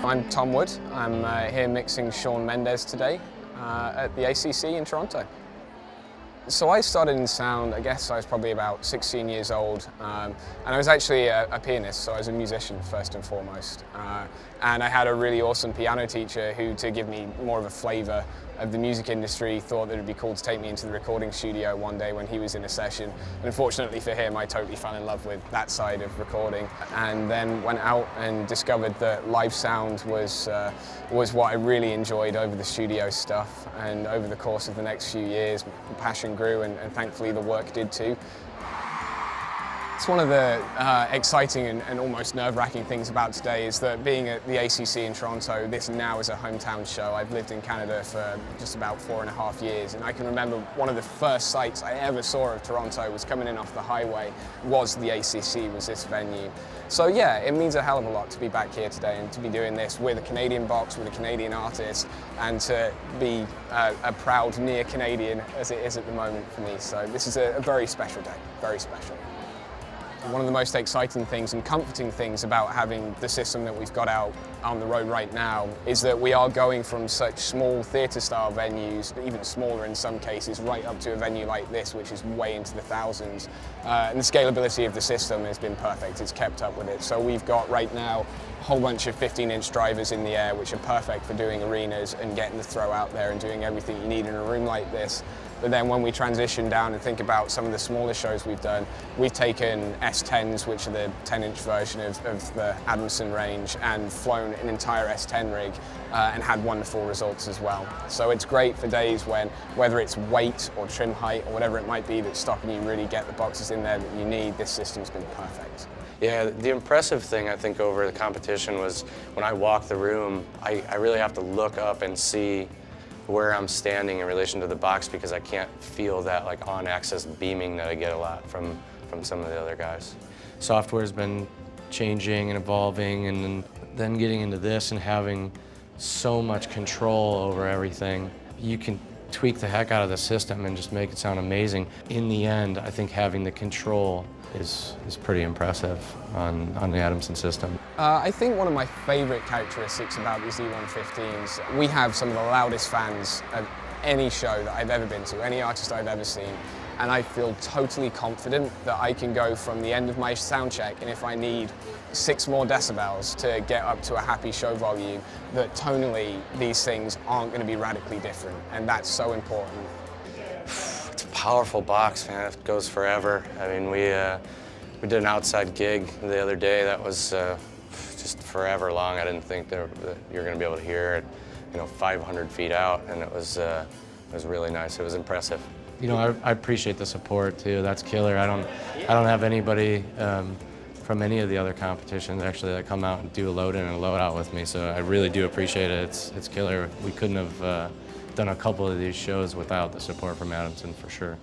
I'm Tom Wood. I'm here mixing Shawn Mendes today at the ACC in Toronto. So I started in sound, I guess I was probably about 16 years old, and I was actually a pianist, so I was a musician first and foremost. And I had a really awesome piano teacher who, to give me more of a flavour of the music industry, thought that it would be cool to take me into the recording studio one day when he was in a session. And unfortunately for him, I totally fell in love with that side of recording, and then went out and discovered that live sound was what I really enjoyed over the studio stuff. And over the course of the next few years, the passion grew, and thankfully the work did too. It's one of the exciting and almost nerve-wracking things about today is that being at the ACC in Toronto, this now is a hometown show. I've lived in Canada for just about 4.5 years, and I can remember one of the first sights I ever saw of Toronto was coming in off the highway was the ACC, was this venue. So yeah, it means a hell of a lot to be back here today and to be doing this with a Canadian box, with a Canadian artist, and to be a proud near Canadian as it is at the moment for me. So this is a very special day, very special. One of the most exciting things and comforting things about having the system that we've got out on the road right now is that we are going from such small theatre-style venues, even smaller in some cases, right up to a venue like this, which is way into the thousands. And the scalability of the system has been perfect. It's kept up with it. So we've got right now a whole bunch of 15-inch drivers in the air, which are perfect for doing arenas and getting the throw out there and doing everything you need in a room like this. But then when we transition down and think about some of the smaller shows we've done, we've taken S10s, which are the 10-inch version of the Adamson range, and flown an entire S10 rig and had wonderful results as well. So it's great for days when, whether it's weight or trim height or whatever it might be that's stopping you really get the boxes in there that you need, this system's been perfect. Yeah, the impressive thing I think over the competition was when I walk the room, I really have to look up and see where I'm standing in relation to the box because I can't feel that like on-axis beaming that I get a lot from some of the other guys. Software's been changing and evolving, and then getting into this and having so much control over everything. You can tweak the heck out of the system and just make it sound amazing. In the end, I think having the control is pretty impressive on the Adamson system. I think one of my favorite characteristics about these E115s, we have some of the loudest fans of any show that I've ever been to, any artist I've ever seen, and I feel totally confident that I can go from the end of my sound check, and if I need 6 more decibels to get up to a happy show volume, that tonally these things aren't going to be radically different, and that's so important. It's a powerful box, man. It goes forever. I mean, we did an outside gig the other day that was just forever long. I didn't think that you were going to be able to hear it, 500 feet out, and it was really nice. It was impressive. I appreciate the support too. That's killer. I don't have anybody from any of the other competitions actually that come out and do a load in and a load out with me. So I really do appreciate it. It's killer. We couldn't have done a couple of these shows without the support from Adamson for sure.